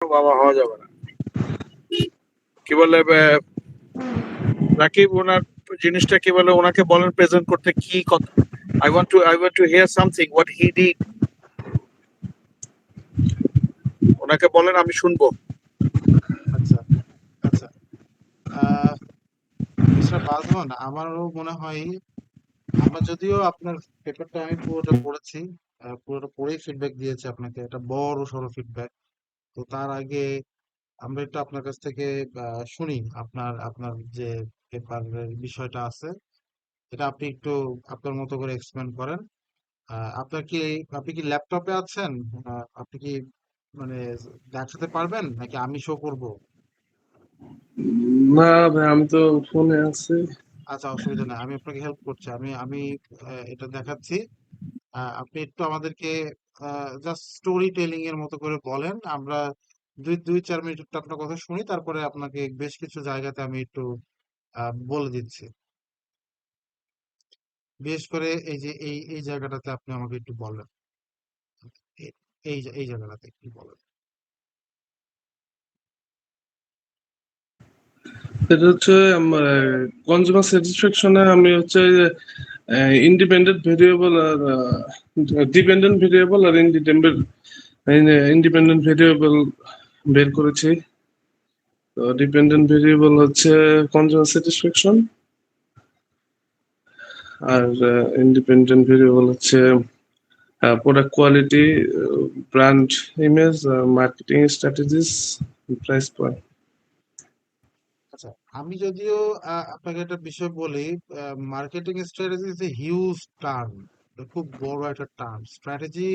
বাবা হওয়া যাবে না। কি বলে রাকিব ওনার জিনিসটা কি বলে ওনাকে বলেন প্রেজেন্ট করতে কি কথা। I want to hear something what he did. ওনাকে বলেন আমি শুনবো। আচ্ছা আচ্ছা আহ মিস্টার বাঁধন, আমারও মনে হয় আমরা যদিও আপনার পেপারটা আমি পুরোটা পড়েছি, পুরোটা পড়েই ফিডব্যাক দিয়েছি আপনাকে, একটা বড় সড়ো ফিডব্যাক। তো তার আগে আমরা একটু আপনার কাছ থেকে শুনি আপনার আপনার যে পেপারের বিষয়টা আছে, এটা আপনি একটু আপনার মতো করে এক্সপ্লেন করেন। আপনার কি আপনি কি ল্যাপটপে আছেন? আপনি কি মানে দেখাতে পারবেন নাকি আমি শো করব? না ভাই, আমি তো ফোনে আছি। আচ্ছা, অসুবিধা নেই, আমি আপনাকে হেল্প করছি। আমি আমি এটা দেখাচ্ছি। আপনি একটু আমাদেরকে জাস্ট স্টোরি টেলিং এর মতো করে বলেন, আমরা দুই দুই চার মিনিট একটু আপনার কথা শুনি, তারপরে আপনাকে বেশ কিছু জায়গাতে আমি একটু বলে দিচ্ছি। বিশেষ করে এই যে এই জায়গাটাতে আপনি আমাকে একটু বলেন। এ- এই জায়গাটাতে একটু বলেন। এটা হচ্ছে কনজিউমার স্যাটিসফ্যাকশনে আমি হচ্ছে ইন্ডিপেন্ডেন্ট ভেরিয়েবল আর ডিপেন্ডেন্ট ভেরিয়েবল আর ইন্ডিপেন্ডেন্ট ভেরিয়েবল বের করেছি। তো ডিপেন্ডেন্ট ভেরিয়েবল হচ্ছে কনজিউমার স্যাটিসফ্যাকশন, আর ইন্ডিপেন্ডেন্ট ভেরিয়েবল হচ্ছে product quality, brand image, marketing strategies, price point. আচ্ছা, আমি যদিও আপনাকে একটা বিষয় বলি, marketing strategy is a huge term, খুব বড় একটা টার্ম। স্ট্র্যাটেজি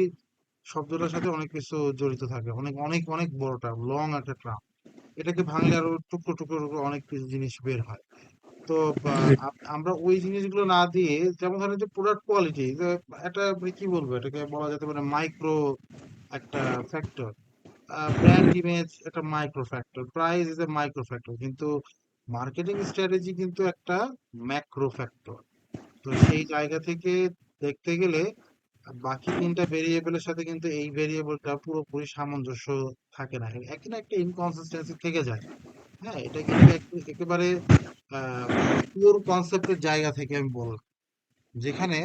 শব্দটার সাথে অনেক কিছু জড়িত থাকে, অনেক অনেক অনেক বড় টার্ম, লং একটা টার্ম। এটাকে ভাঙলে আরো টুকরো টুকরো টুকরো অনেক কিছু জিনিস বের হয়। তো আমরা ওই জিনিসগুলো না দিয়ে, যেমন ধরেন যে প্রোডাক্ট কোয়ালিটি, একটা আপনি কি বলবো, এটাকে বলা যেতে পারে মাইক্রো একটা ফ্যাক্টর। ব্র্যান্ড ইমেজ একটা micro factor, price is a micro factor, কিন্তু মার্কেটিং স্ট্র্যাটেজি কিন্তু একটা ম্যাক্রো ফ্যাক্টর। তো সেই জায়গা থেকে দেখতে গেলে বাকি তিনটা ভেরিয়েবলের সাথে কিন্তু এই ভেরিয়েবলটা পুরোপুরি সামঞ্জস্য থাকে না, একই না একটা ইনকনসিস্টেন্সি থেকে যায়। হ্যাঁ, এটাকে একেবারে মানে পিওর কনসেপ্টের জায়গা থেকে আমি বললাম, যেখানে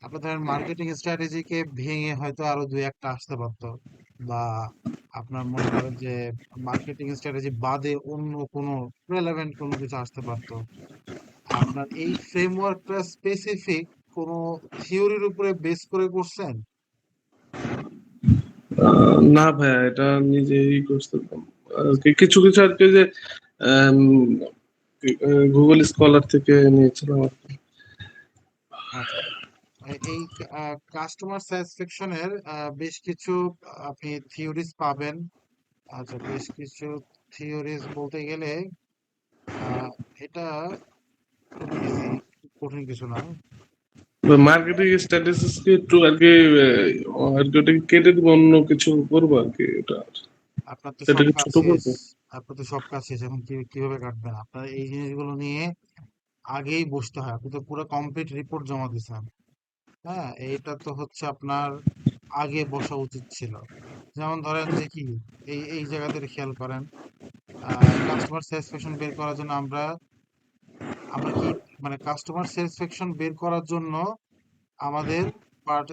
আপনার ধরেন মার্কেটিং স্ট্র্যাটেজিকে ভেঙে হয়তো আরো দুই একটা আসতে পারতো, বা আপনার মনে করেন যে মার্কেটিং স্ট্র্যাটেজি বাদে অন্য কোনো রেলেভেন্ট কোনো কিছু আসতে পারতো। আপনার এই ফ্রেমওয়ার্কটা স্পেসিফিক কোনো থিওরির উপরে বেস করে করছেন? না ভাইয়া, এটা নিজেই করতে আর কি, কিছু কিছু আর কি যে গুগল স্কলার থেকে নিয়েছিলাম আর কি। আচ্ছা, এই কাস্টমার স্যাটিসফ্যাকশনের বেশ কিছু আপনি থিওরিজ পাবেন। আচ্ছা, বেশ কিছু থিওরিজ বলতে গেলে আহ, এটা খুবই ইজি, কঠিন কিছু না। মার্কেটিং স্ট্র্যাটেজিস কি একটু আর কি আর কি ওটাকে কেটে দিব, অন্য কিছু করবো আর কি, এটা আপনার তো সব এটাকে কাজ ছোট শেষ। করবো। আপনার তো সব কাজ শেষ, এখন কিভাবে কাটবেন? আপনার এই জিনিসগুলো নিয়ে আগেই বসতে হয়, আপনি তো পুরো কমপ্লিট রিপোর্ট জমা দিয়েছেন। হ্যাঁ, এইটা তো হচ্ছে আপনার আগে বসা উচিত ছিল। যেমন ধরেন যে কি, এই জায়গাতে খেয়াল করেন, কাস্টমার স্যাটিসফ্যাকশন বের করার জন্য আমরা আমরা কি মানে কাস্টমার স্যাটিসফ্যাকশন বের করার জন্য আমাদের পার্ট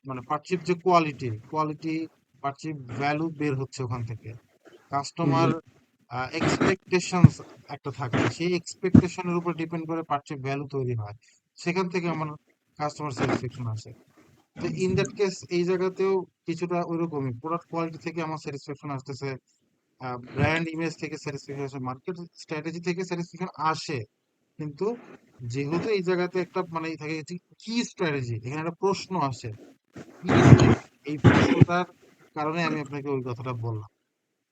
মানে পার্সিভ যে কোয়ালিটি পার্সিভ ভ্যালু বের হচ্ছে ওখান থেকে। কাস্টমার এক্সপেকটেশনস একটা থাকে, সেই এক্সপেকটেশনের উপর ডিপেন্ড করে পার্সিভ ভ্যালু তৈরি হয়, সেখান থেকে আমার কাস্টমার স্যাটিসফ্যাকশন আসে। তো ইন দ্যাট কেস এই জায়গাতেও কিছুটা ওইরকমই, প্রোডাক্ট কোয়ালিটি থেকে আমার স্যাটিসফ্যাকশন আসতেছে, ব্র্যান্ড ইমেজ থেকে স্যাটিসফ্যাকশন আসে, মার্কেট স্ট্র্যাটেজি থেকে স্যাটিসফ্যাকশন আসে। কিন্তু যেহেতু এই জায়গাতে একটা মানে থাকে যে কি স্ট্র্যাটেজি, এখানে একটা প্রশ্ন আসে, কি স্ট্র্যাটেজি, এই প্রশ্নটার কারণে আমি আপনাকে ওই কথাটা বললাম।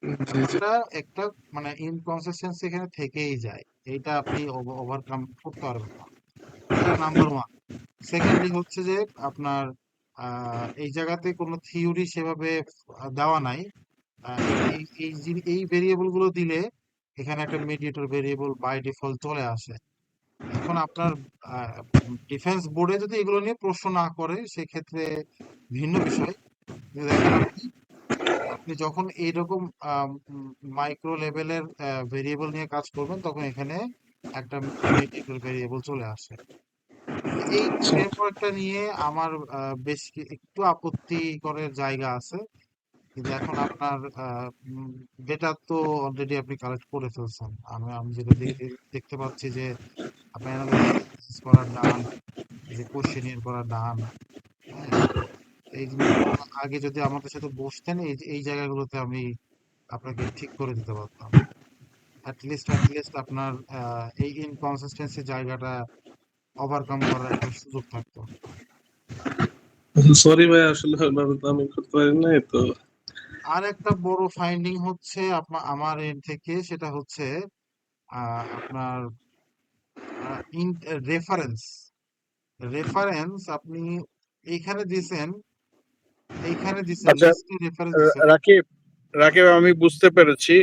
জি, জি। ব্যাপারটা একটা মানে ইনকনসিস্টেন্সি এখানে থেকেই যায়, এইটা আপনি ওভারকাম করতে পারবেন না। এটা নাম্বার ওয়ান। সেকেন্ডলি হচ্ছে যে আপনার এই জায়গাতে কোনো থিওরি সেভাবে দেওয়া নাই। এই ভেরিয়েবল গুলো দিলে এখানে একটা মিডিয়েটর ভেরিয়েবল বাই ডিফল্ট চলে আসে। এখন আপনার ডিফেন্স বোর্ডে যদি এগুলো নিয়ে প্রশ্ন না করে সেক্ষেত্রে ভিন্ন বিষয়। কিন্তু দেখেন আপনি আপনি যখন এইরকম মাইক্রো লেভেলের ভেরিয়েবল নিয়ে কাজ করবেন তখন এখানে একটা ইমিউটেবল ভেরিয়েবল চলে আসে। এই আচ্ছা ফ্রেমওয়ার্কটা নিয়ে আমার একটু আপত্তিকরের জায়গা আছে, কিন্তু এখন আপনার ডেটা তো অলরেডি আপনি কালেক্ট করে ফেলছেন। আমি আমি যেটা দেখতে পাচ্ছি যে আপনার অ্যানালাইসিস করা ডান, এই যে কোশ্চেনিয়ার করা ডান। হ্যাঁ, এই জিনিসগুলো আগে যদি আমাদের সাথে বসতেন এই জায়গাগুলোতে আমি আপনাকে ঠিক করে দিতে পারতাম। অ্যাটলিস্ট আপনার এই ইনকনসিস্টেন্সি জায়গাটা ওভারকাম করার একটা সুযোগ থাকতো। সরি ভাই, আসলে ওইভাবে তো আমি করতে পারি নাই তো। আর একটা বড় ফাইন্ডিং হচ্ছে আমার এর থেকে, সেটা হচ্ছে আপনার রেফারেন্স রেফারেন্স আপনি এইখানে দিছেন, আচ্ছা, লিস্টে রেফারেন্স দিছেন। রাকিব, রাকিব, আমি বুঝতে পেরেছি।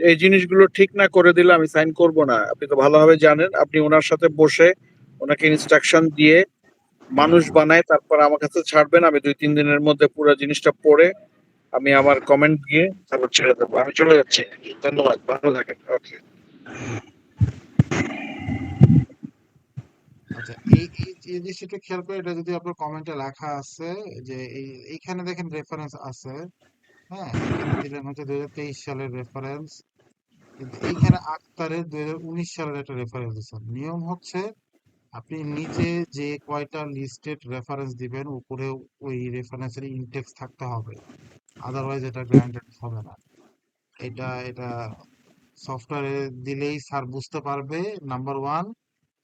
এই জিনিসগুলো ঠিক না করে দিলে আমি সাইন করব না। আপনি তো ভালোভাবে জানেন। আপনি ওনার সাথে বসে ওনাকে ইনস্ট্রাকশন দিয়ে মানুষ বানায় তারপর আমার কাছে ছাড়বেন। আমি 2-3 দিনের মধ্যে পুরো জিনিসটা পড়ে আমি আমার কমেন্ট দিয়ে তারপর ছেড়ে দেবো। আমি চলে যাচ্ছি। ধন্যবাদ, ভালো থাকেন। ওকে। আচ্ছা, এই জিনিসটা খেয়াল করে, এটা যদি আপনার কমেন্টে লেখা আছে যে এইখানে দেখেন রেফারেন্স আছে। হ্যাঁ, এখানে দিলেন হচ্ছে 2023 সালের রেফারেন্স, কিন্তু এইখানে আক্তারের 2019 সালের একটা রেফারেন্স দিচ্ছেন। নিয়ম হচ্ছে আপনি নিজে যে কয়টা লিস্টেড রেফারেন্স দিবেন উপরে ওই রেফারেন্সের ইনটেক্স থাকতে হবে, আদারওয়াইজ এটা গ্রান্টেড হবে না। এটা সফটওয়্যারে দিলেই স্যার বুঝতে পারবে, নাম্বার ওয়ান।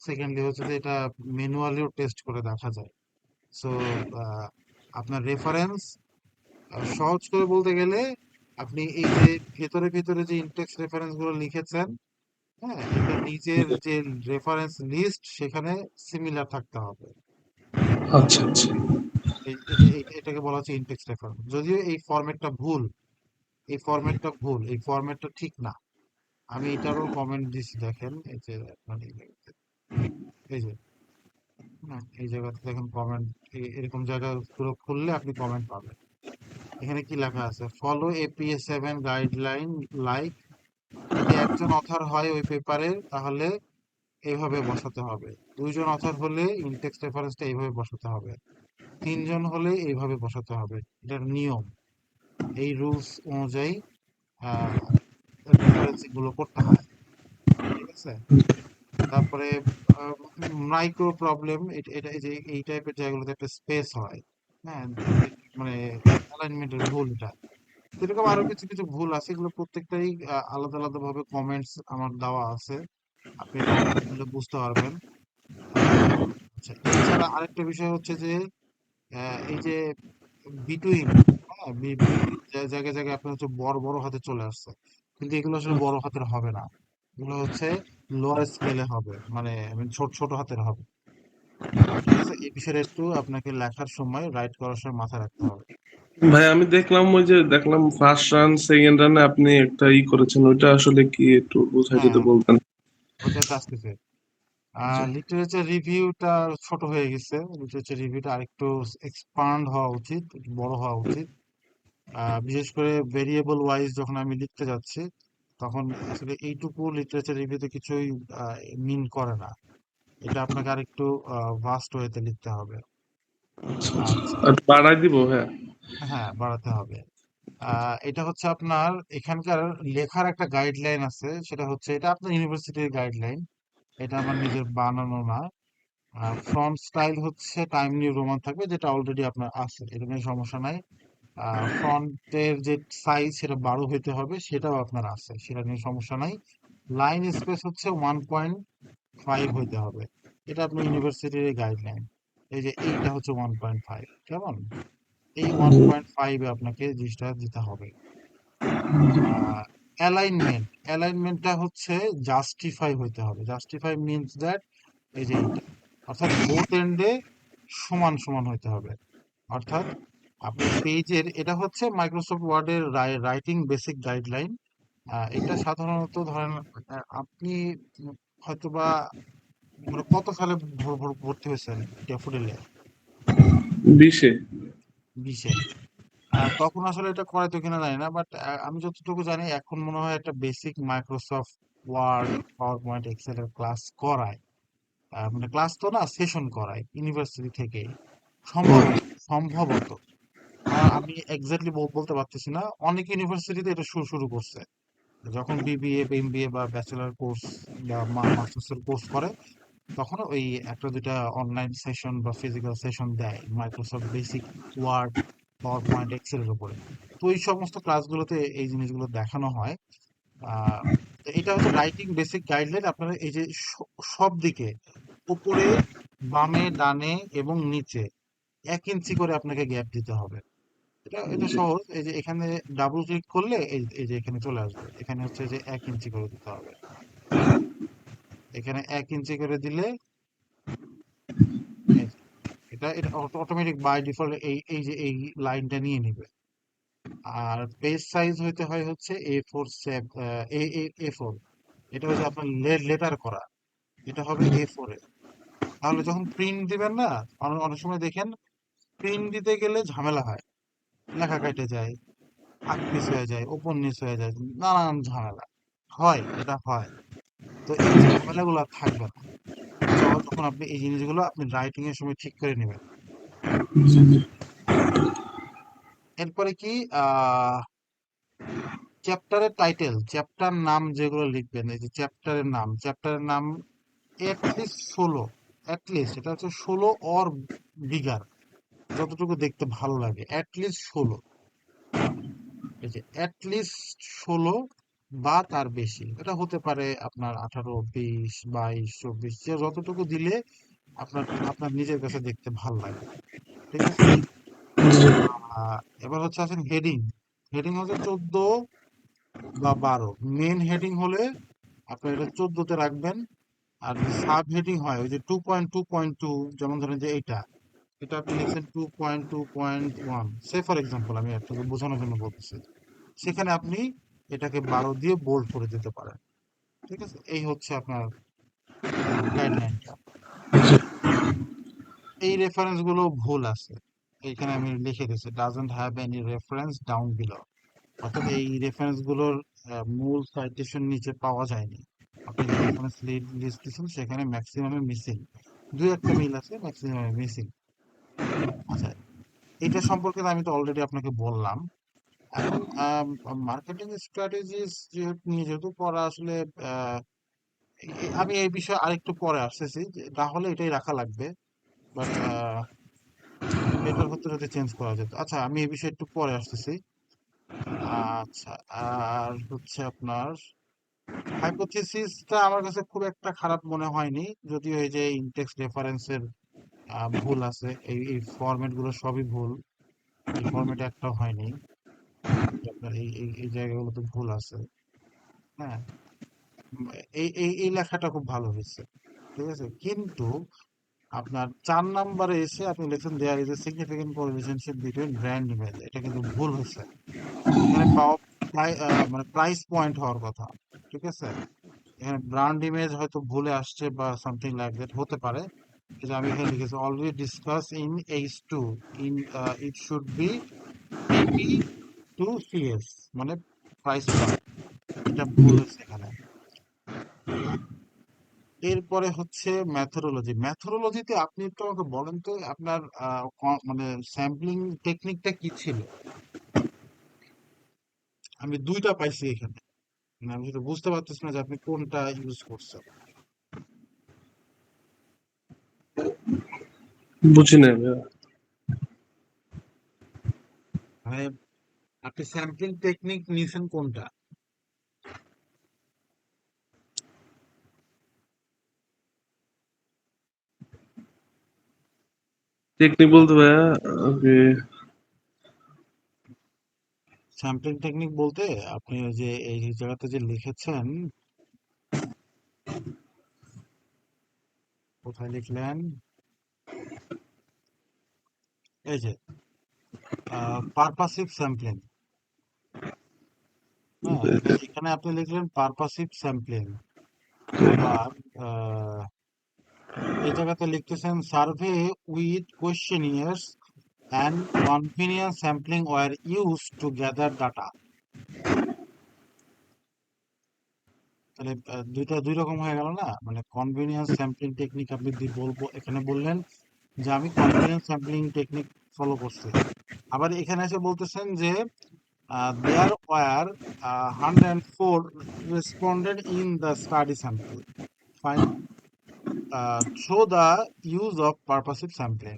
সেকেন্ডলি হচ্ছে যে এটা ম্যানুয়ালিও টেস্ট করে দেখা যায়। সো আপনার রেফারেন্স, সহজ করে বলতে গেলে, আপনি এই যে ভেতরে ভেতরে যে ইনটেক্স রেফারেন্স গুলো লিখেছেন, হ্যাঁ, এটা নিজের যে রেফারেন্স লিস্ট সেখানে সিমিলার থাকতে হবে। আচ্ছা আচ্ছা। এটাকে বলা হচ্ছে ইনটেক্স রেফারেন্স। যদিও এই ফরম্যাটটা ঠিক না। আমি এটারও কমেন্ট দিছি, দেখেন এই যে আপনার এই যে এই জায়গাতে দেখেন কমেন্ট, এরকম জায়গাগুলো খুললে আপনি কমেন্ট পাবেন। এখানে কি লেখা আছে? ফলো APA 7 গাইডলাইন লাইক, যদি একজন অথর হয় ওই পেপারের তাহলে এইভাবে বসাতে হবে। দুইজন অথর হলে ইনটেক্সট রেফারেন্সটা এইভাবে বসাতে হবে। তিনজন হলে এইভাবে বসাতে হবে। এটার নিয়ম, এই রুলস অনুযায়ী রেফারেন্সিং গুলো করতে হয়। ঠিক আছে? তারপরে মাইক্রো প্রবলেম, এটা এই যে এই টাইপের জায়গাগুলোতে একটা স্পেস হয়। হ্যাঁ, মানে অ্যালাইনমেন্টের ভুল এটা। এরকম আরো কিছু কিছু ভুল আছে, এগুলো প্রত্যেকটাই আলাদা আলাদা ভাবে কমেন্টস আমার দেওয়া আছে। আপনি কমেন্ট করলে বুঝতে পারবেন। আহ, আচ্ছা, এছাড়া আরেকটা বিষয় হচ্ছে যে এই যে বিটুইন, হ্যাঁ, বিটুইন জায়গায় জায়গায় আপনার হচ্ছে বড় বড় হাতে চলে আসছে, কিন্তু এগুলো আসলে বড় হাতের হবে না। এগুলো হচ্ছে লোয়ার স্কেলে হবে, মানে ছোট ছোট হাতের হবে। ঠিক আছে, এই বিষয়টা একটু আপনাকে লেখার সময়, রাইট করার সময় মাথায় রাখতে হবে। ভাই আমি দেখলাম, ওই যে দেখলাম ফার্স্ট রান সেকেন্ড রানে আপনি একটা করেছেন, ওইটা আসলে কি একটু বোঝায় হ্যাঁ, যদি বলতেন। ওটাতে আসতেছে। আচ্ছা লিটারেচার রিভিউটা ছোট হয়ে গেছে। লিটারেচার রিভিউটা আরেকটু এক্সপান্ড হওয়া উচিত, একটু বড় হওয়া উচিত। বিশেষ করে ভেরিয়েবল ওয়াইজ যখন আমি লিখতে যাচ্ছি, তখন আসলে এইটুকু লিটারেচার রিভিউতে কিছুই মিন করে না। এটা আপনাকে আরেকটু ভাস্ট ওয়েতে লিখতে হবে। আচ্ছা আচ্ছা। আচ্ছা, আর বাড়াই দিব, হ্যাঁ। হ্যাঁ, বাড়াতে হবে। এটা হচ্ছে আপনার এখানকার লেখার একটা গাইডলাইন আছে, সেটা হচ্ছে, এটা আপনার ইউনিভার্সিটির গাইডলাইন, এটা আমার নিজের বানানো না। ফ্রন্ট স্টাইল হচ্ছে টাইম নিউ রোমান থাকবে, যেটা অলরেডি আপনার আছে, এটা নিয়ে সমস্যা নাই। ফ্রন্টের যে সাইজ সেটা 12 হইতে হবে, সেটাও আপনার আছে, সেটা নিয়ে সমস্যা নাই। লাইন স্পেস হচ্ছে 1.5 হইতে হবে, এটা আপনার ইউনিভার্সিটির গাইডলাইন। এই যে এইটা হচ্ছে 1.5, কেমন? এই 1.5 এ আপনাকে জিনিসটা দিতে হবে। অ্যালাইনমেন্টটা হচ্ছে জাস্টিফাই হইতে হবে। জাস্টিফাই মিনস দ্যাট, এই যে এইটা, অর্থাৎ বোথ এন্ডে সমান সমান হইতে হবে। অর্থাৎ আপনার পেজের, এটা হচ্ছে মাইক্রোসফট ওয়ার্ডের রাইটিং বেসিক গাইডলাইন। এটা সাধারণত ধরেন আপনি হয়তোবা মানে কত সালে ভর্তি হয়েছেন ড্যাফোডিলে? 20-এ। 20-এ। তখন আসলে এটা করাইতো কিনা জানি না, বাট আমি যতটুকু জানি এখন মনে হয় একটা basic Microsoft Word, PowerPoint, Excel এর ক্লাস করায়। মানে ক্লাস তো না, সেশন করায় ইউনিভার্সিটি থেকে, সম্ভবত সম্ভবত। আমি এক্স্যাক্টলি বলতে পারতেছি না, অনেক ইউনিভার্সিটিতে এটা শুরু শুরু করছে। যখন বিবিএ বা এমবিএ বা ব্যাচেলার কোর্স বা মাস্টার্স এর কোর্স করে, তখন ওই একটা দুইটা অনলাইন সেশন বা ফিজিক্যাল সেশন দেয় Microsoft basic, Word, PowerPoint, Excel এর উপরে। তো এই সমস্ত ক্লাসগুলোতে এই জিনিসগুলো দেখানো হয়। আহ তো এটা হচ্ছে রাইটিং বেসিক গাইডলাইন। আপনারা এই যে সব দিকে, উপরে, বামে, ডানে এবং নিচে 1 ইঞ্চি করে আপনাকে গ্যাপ দিতে হবে। এটা এটা জি। সহজ। এই যে এখানে ডাবল ক্লিক করলে এই যে এখানে চলে আসবে। এখানে হচ্ছে যে 1 ইঞ্চি করে দিতে হবে। এখানে 1 ইঞ্চি করে দিলে এই যে, এটা এটা অটোমেটিক বাই ডিফল্ট এই যে এই লাইনটা নিয়ে নিবে। আর পেজ সাইজ হইতে হয় হচ্ছে A4 A4। এটা হচ্ছে আপনার লেটার করা, এটা হবে A4 এ। তাহলে যখন প্রিন্ট দিবেন না, অনেক অনেক সময় দেখেন প্রিন্ট দিতে গেলে ঝামেলা হয়, লেখা কেটে যায়, আগ পিছ হয়ে যায়, উপর নিচ হয়ে যায়, নানান ঝামেলা হয়, এটা হয়। তো এই ঝামেলাগুলো আর থাকবে না যখন আপনি এই জিনিসগুলো আপনি রাইটিং এর সময় ঠিক করে নেবেন। এরপরে কি, আহ চ্যাপ্টারের টাইটেল, চ্যাপ্টার নাম যেগুলো লিখবেন, এই যে চ্যাপ্টারের নাম অ্যাটলিস্ট 16, অ্যাটলিস্ট এটা হচ্ছে 16 অর বিগার, যতটুকু দেখতে ভালো লাগে, অ্যাটলিস্ট 16। এই যে অ্যাটলিস্ট 16 বা তার বেশি, এটা হতে পারে আপনার 18, 20, 22, 24, যে যতটুকু দিলে আপনার আপনার নিজের কাছে দেখতে ভালো লাগে। ঠিক আছে। আহ এবার হচ্ছে আছেন হেডিং। হেডিং হচ্ছে 14 বা 12। মেন হেডিং হলে আপনি এটা 14-তে রাখবেন। আর যদি সাব হেডিং হয়, ওই যে 2.2.2, যেমন ধরেন যে এটা এটা আপনি লিখছেন 2.2.1, সে ফর এক্সাম্পল, আমি আপনাকে বোঝানোর জন্য বলতেছি, সেখানে আপনি এটাকে 12 দিয়ে বোল্ড করে দিতে পারেন। ঠিক আছে, এই হচ্ছে আপনার গাইডলাইনটা। এই রেফারেন্স গুলো ভুল আছে, এইখানে আমি লিখে দিয়েছি doesn't have any reference down below. অর্থাৎ এই রেফারেন্স গুলোর মূল সাইটেশন নিচে পাওয়া যায়নি। আপনি যে রেফারেন্স লিস্ট দিচ্ছেন সেখানে ম্যাক্সিমামে মিসিং, দুই একটা মিল আছে, ম্যাক্সিমামে মিসিং। আচ্ছা, এটা সম্পর্কে তো আমি তো অলরেডি আপনাকে বললাম। এখন মার্কেটিং স্ট্র্যাটেজিস নিয়ে যেহেতু পড়া আসলে, আহ, আমি এই বিষয়ে আরেকটু পরে আসতেছি, তাহলে এটাই রাখা লাগবে। বাট বেটার হতো যদি চেঞ্জ করা যেত। আচ্ছা, আমি এই বিষয়ে একটু পরে আসতেছি। আচ্ছা, আর হচ্ছে আপনার হাইপোথিসিসটা আমার কাছে খুব একটা খারাপ মনে হয়নি, যদিও এই যে ইনটেক্সট রেফারেন্সের ভুল আছে, এই ফরম্যাট গুলো সবই ভুল, এই ফরম্যাট একটাও হয়নি। আপনার এই জায়গাগুলোতে ভুল আছে। হ্যাঁ, এই লেখাটা খুব ভালো হয়েছে। ঠিক আছে, কিন্তু আপনার 4 নম্বরে এসে আপনি লিখছেন there is a significant correlationship between brand image, এটা কিন্তু ভুল হয়েছে। এখানে পাওয়া মানে প্রাইস পয়েন্ট হওয়ার কথা। ঠিক আছে, এখানে ব্র্যান্ড ইমেজ হয়তো ভুলে আসছে বা সামথিং লাইক দ্যাট হতে পারে। এই যে আমি এখানে লিখেছি already discuss in H2, in it should be PP to CS, মানে প্রাইস পয়েন্ট, এটা ভুল হয়েছে এখানে। এরপরে হচ্ছে ম্যাথোডোলজি। ম্যাথোডোলজিতে আপনি একটু আমাকে বলেন তো, আপনার মানে স্যাম্পলিং টেকনিকটা কি ছিল? আমি দুইটা পাইছি এখানে, মানে আমি সেটা বুঝতে পারতেছি না যে আপনি কোনটা ইউজ করছেন। বুঝি না ভাইয়া। মানে আপনি স্যাম্পলিং টেকনিক নিয়েছেন কোনটা? টেকনিক বলতে ভাইয়া, ওকে। স্যাম্পলিং টেকনিক বলতে আপনি ওই যে এই জায়গাতে যে লিখেছেন, কোথায় লিখলেন, এই যে পারপাসিভ স্যাম্পলিং। হ্যাঁ, এখানে আপনি লিখলেন পারপাসিভ স্যাম্পলিং। আবার এই জায়গাতে লিখতেছেন survey with questionnaires and convenience sampling were used to gather data. তাহলে দুই রকম হয়ে গেল না, মানে কনভেনিয়েন্স স্যাম্পলিং টেকনিক আপনি বলবো এখানে বললেন যে আমি কনভেনিয়েন্স স্যাম্পলিং টেকনিক ফলো করছি, আবার এখানে এসে বলতেছেন যে there were 104 responded in the study sample, fine, show the use of purposive sampling,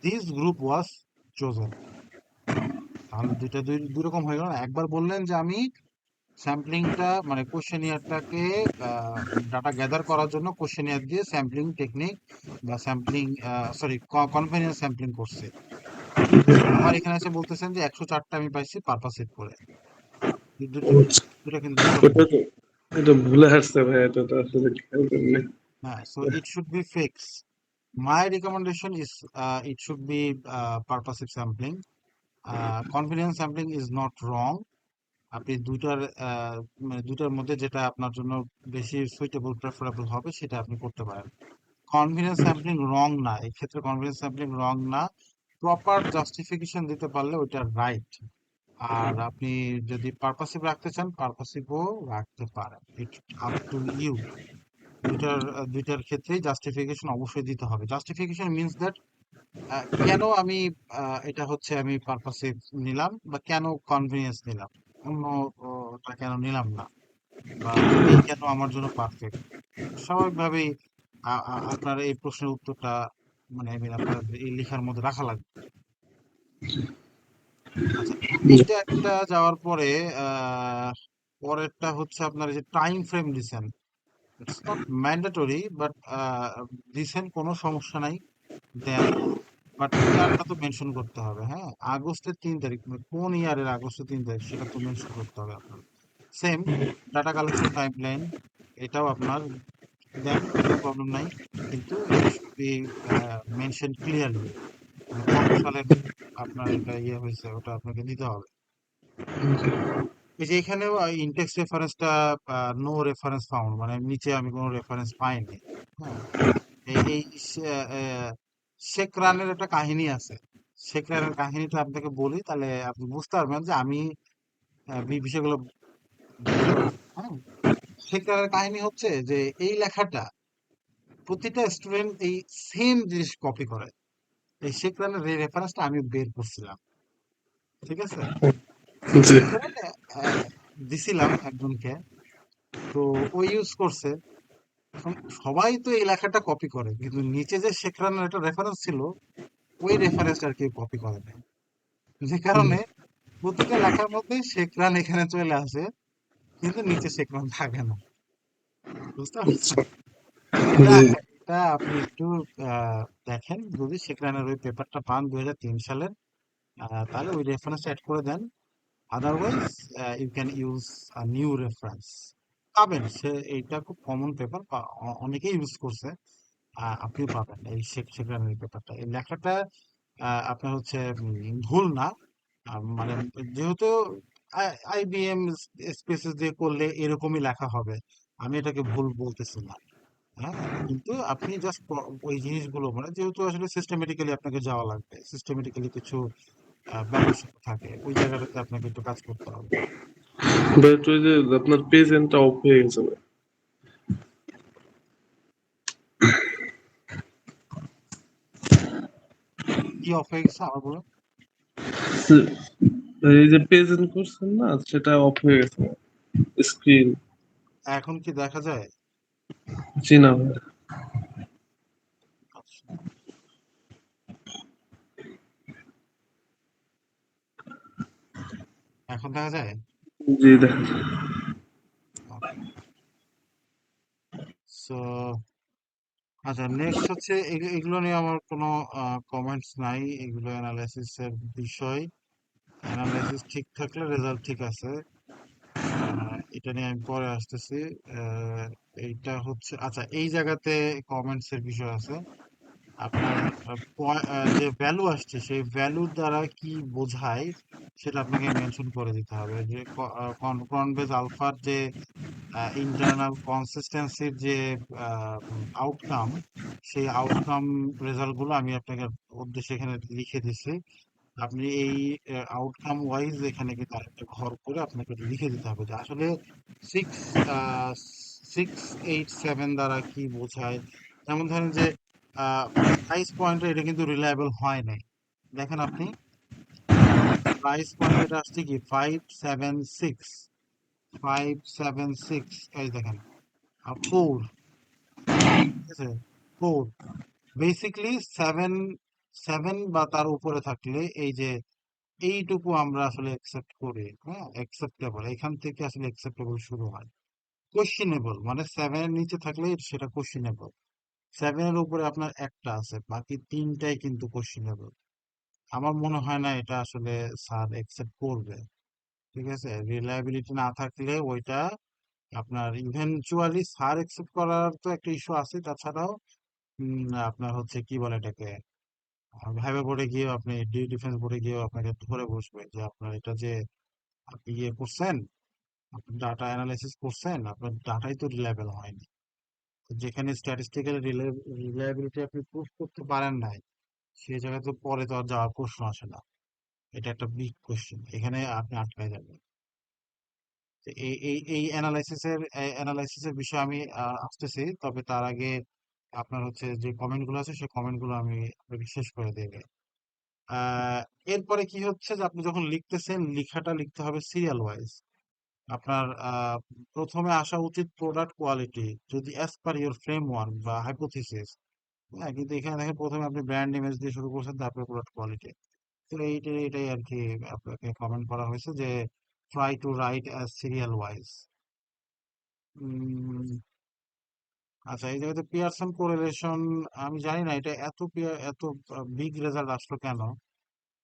this group was chosen. তাহলে দুই রকম হয়ে গেল না। একবার বললেন যে আমি স্যাম্পলিংটা মানে কোশ্চেনিয়ারটাকে ডাটা গ্যাদার করার জন্য কোশ্চেনিয়ার দিয়ে স্যাম্পলিং টেকনিক বা স্যাম্পলিং সরি কনভেনিয়েন্স স্যাম্পলিং করছে। আবার এখানে এসে বলতেছেন যে 104টা আমি পাইছি পারপাসিভ করে। দুটো দুটো কিন্তু দুই রকম। ওটা তো এটা ভুলে আসছে ভাই, এটা তো আসলে খেয়াল করিনি। হ্যাঁ, so it should be fix. My recommendation is it should be purposive sampling. Convenience sampling is not wrong. আপনি মানে দুইটার মধ্যে যেটা আপনার জন্য বেশি সুইটেবল প্রেফারেবল হবে সেটা আপনি করতে পারেন। কনভেনিয়েন্স স্যাম্পলিং রং না, এই ক্ষেত্রে কনভেনিয়েন্স স্যাম্পলিং রং না, প্রপার জাস্টিফিকেশন দিতে পারলে ওইটা রাইট। আর আপনি যদি পারপাসিভ রাখতে চান পারপাসিভও রাখতে পারেন, ইট আপ টু ইউ। দুইটার ক্ষেত্রেই জাস্টিফিকেশন অবশ্যই দিতে হবে। জাস্টিফিকেশন মিনস দ্যাট কেন আমি এটা হচ্ছে আমি পারপাসিভ নিলাম বা কেন কনভেনিয়েন্স নিলাম, অন্যটা কেন নিলাম না, বা এটাই কেন আমার জন্য পারফেক্ট। স্বাভাবিকভাবেই আপনার এই প্রশ্নের উত্তরটা মানে আপনার এই লেখার মধ্যে রাখা লাগবে। আচ্ছা, এইটা একটা যাওয়ার পরে পরেরটা হচ্ছে আপনার এই যে টাইম ফ্রেম দিছেন, ইটস নট ম্যান্ডেটরি বাট দিছেন, কোনো সমস্যা নাই, দেন, বাট ইয়ারটা তো মেনশন করতে হবে। হ্যাঁ, আগস্টের 3 তারিখ, মানে কোন ইয়ারের আগস্টের 3 তারিখ সেটা তো মেনশন করতে হবে আপনার। সেম ডাটা কালেকশন টাইমলাইন, এটাও আপনার দেন, কোনো প্রবলেম নাই, কিন্তু ইট শুড বি মেনশন ক্লিয়ারলি, মানে কত সালের আপনার এটা ইয়ে হয়েছে ওটা আপনাকে দিতে হবে। এই যে এখানেও ইনটেক্স রেফারেন্সটা নো রেফারেন্স ফাউন্ড, মানে নিচে আমি কোনো রেফারেন্স পাইনি। হ্যাঁ, এই শেখ রানের একটা কাহিনী আছে। শেখ রানের কাহিনীটা আপনাকে বলি, তাহলে আপনি বুঝতে পারবেন যে আমি বিষয়গুলো বুঝতে পারছি। হ্যাঁ, শেখ রানের কাহিনী হচ্ছে যে এই লেখাটা প্রতিটা স্টুডেন্ট এই সেম জিনিস কপি করে। এই শেখ রানের রেফারেন্সটা আমি বের করছিলাম, ঠিক আছে, জি। বের করে দিছিলাম একজনকে, তো ও ইউজ করছে। এখন সবাই তো এই লেখাটা কপি করে, কিন্তু নিচে যে শেখ রানের একটা রেফারেন্স ছিল ওই রেফারেন্সটা আর কেউ কপি করে নাই, যে কারণে প্রতিটা লেখার মধ্যে শেখ রান এখানে চলে আসে, কিন্তু নিচে শেখ রান থাকে না। বুঝতে পারছেন? আচ্ছা। এটা জি। এটা আপনি একটু দেখেন, যদি শেখ রানের ওই পেপারটা পান 2003 সালের, তাহলে ওই রেফারেন্স অ্যাড করে দেন। Otherwise you can use new reference. পাবেন, সে এইটা খুব কমন পেপার, অনেকেই ইউজ করছে, আপনিও পাবেন এই শেখ শেখ রানের পেপারটা। এই লেখাটা আপনার হচ্ছে ভুল না, মানে যেহেতু আইবিএম স্পেসেস দিয়ে করলে এরকমই লেখা হবে, আমি এটাকে ভুল বলতেছি না। হ্যাঁ, কিন্তু আপনি জাস্ট ওই জিনিসগুলো মানে যেহেতু আসলে সিস্টেমেটিক্যালি আপনাকে যাওয়া লাগবে, সিস্টেমেটিক্যালি কিছু ব্যাপার স্যাপার থাকে, ওই জায়গাটাতে আপনাকে একটু কাজ করতে হবে। বাট ওই যে আপনার পেজেন্টটা অফ হয়ে গেছে ভাই। কি অফ হয়ে গেছে আবার বলুন। এই যে পেজেন্ট করছেন না, সেটা অফ হয়ে গেছে স্ক্রিন। এখন কি দেখা যায়? জি না ভাই। আচ্ছা, এখন দেখা যায়। জি দেখা যায়। সো আচ্ছা, নেক্সট হচ্ছে এগুলো নিয়ে আমার কোনো কমেন্টস নাই, এগুলো অ্যানালাইসিস এর বিষয়। অ্যানালাইসিস ঠিক থাকলে রেজাল্ট ঠিক আছে। এটা নিয়ে আমি পরে আসতেছি। আহ, এইটা হচ্ছে আচ্ছা, এই জায়গাতে কমেন্টস এর বিষয় আছে। আপনার যে ভ্যালু আসছে সেই ভ্যালুর দ্বারা কি বোঝায় সেটা আপনাকে মেনশন করে দিতে হবে, যে কনভেজ আলফার যে ইন্টারনাল কনসিস্টেন্সির যে আউটকাম, সেই আউটকাম রেজাল্ট গুলো আমি আপনাকে উদ্দেশ্যে এখানে লিখে দিচ্ছি। আপনি এই আউটকাম ওয়াইজ এখানে কিন্তু আরেকটা ঘর করে আপনাকে লিখে দিতে হবে যে আসলে সিক্স 687 দ্বারা কি বোঝায়। যেমন ধরেন যে প্রাইস পয়েন্টে এটা কিন্তু রিলায়েবল হয় নাই। দেখেন আপনি প্রাইস পয়েন্টে এটা আসছে কি 576, 576, এই দেখেন আর 4, ঠিক আছে, 4 বেসিক্যালি 7 বা তার উপরে থাকলে এই যে এইটুকু আমরা আসলে অ্যাকসেপ্ট করি, হ্যাঁ, অ্যাকসেপ্টেবল, এখান থেকে আসলে অ্যাকসেপ্টেবল শুরু হয়। কোশ্চেনেবল মানে 7 এর নিচে থাকলে সেটা কোশ্চেনেবল, 7 এর উপরে আপনার একটা আছে, বাকি তিনটাই কিন্তু কোশ্চেনেবল। আমার মনে হয় না এটা আসলে স্যার অ্যাকসেপ্ট করবে। ঠিক আছে, রিলায়েবিলিটি না থাকলে ওইটা আপনার ইভেনচুয়ালি স্যার অ্যাকসেপ্ট করার তো একটা ইস্যু আছে, তাছাড়াও আপনার হচ্ছে কি বলে এটাকে, ভাইবা বোর্ডে গিয়ে আপনি ডিফেন্স বোর্ডে গিয়ে আপনাকে ধরে বসবে যে আপনার এটা যে আপনি ইয়ে করছেন, আপনি ডাটা অ্যানালাইসিস করছেন, আপনার ডাটাই তো রিলায়েবল হয়নি। তো যেখানে স্ট্যাটিস্টিক্যাল রিলায়েবিলিটি আপনি প্রুফ করতে পারেন নাই, সেই জায়গায় তো পরে তো আর যাওয়ার প্রশ্ন আসে না। এটা একটা বিগ কোশ্চেন, এখানে আপনি আটকায় যাবেন। তো এই অ্যানালাইসিসের বিষয়ে আমি আসতেছি, তবে তার আগে আপনার হচ্ছে যে কমেন্ট গুলো আছে সেই কমেন্ট গুলো আমি আপনাকে শেষ করে দেবে। আহ এরপরে কি হচ্ছে যে আপনি যখন লিখতেছেন, লিখাটা লিখতে হবে সিরিয়াল ওয়াইজ। আপনার প্রথমে আসা উচিত প্রোডাক্ট কোয়ালিটি, যদি অ্যাজ পার ইউর ফ্রেমওয়ার্ক বা হাইপোথিসিস। হ্যাঁ, কিন্তু এখানে দেখেন প্রথমে আপনি ব্র্যান্ড ইমেজ দিয়ে শুরু করছেন, তারপরে প্রোডাক্ট কোয়ালিটি। তো এটাই আর কি আপনাকে কমেন্ট করা হয়েছে যে try to right as serial wise. আচ্ছা, এই জায়গাতে পিয়ারসন কোরিলেশন, আমি জানি না এটা এত বিগ রেজাল্ট আসলো কেন।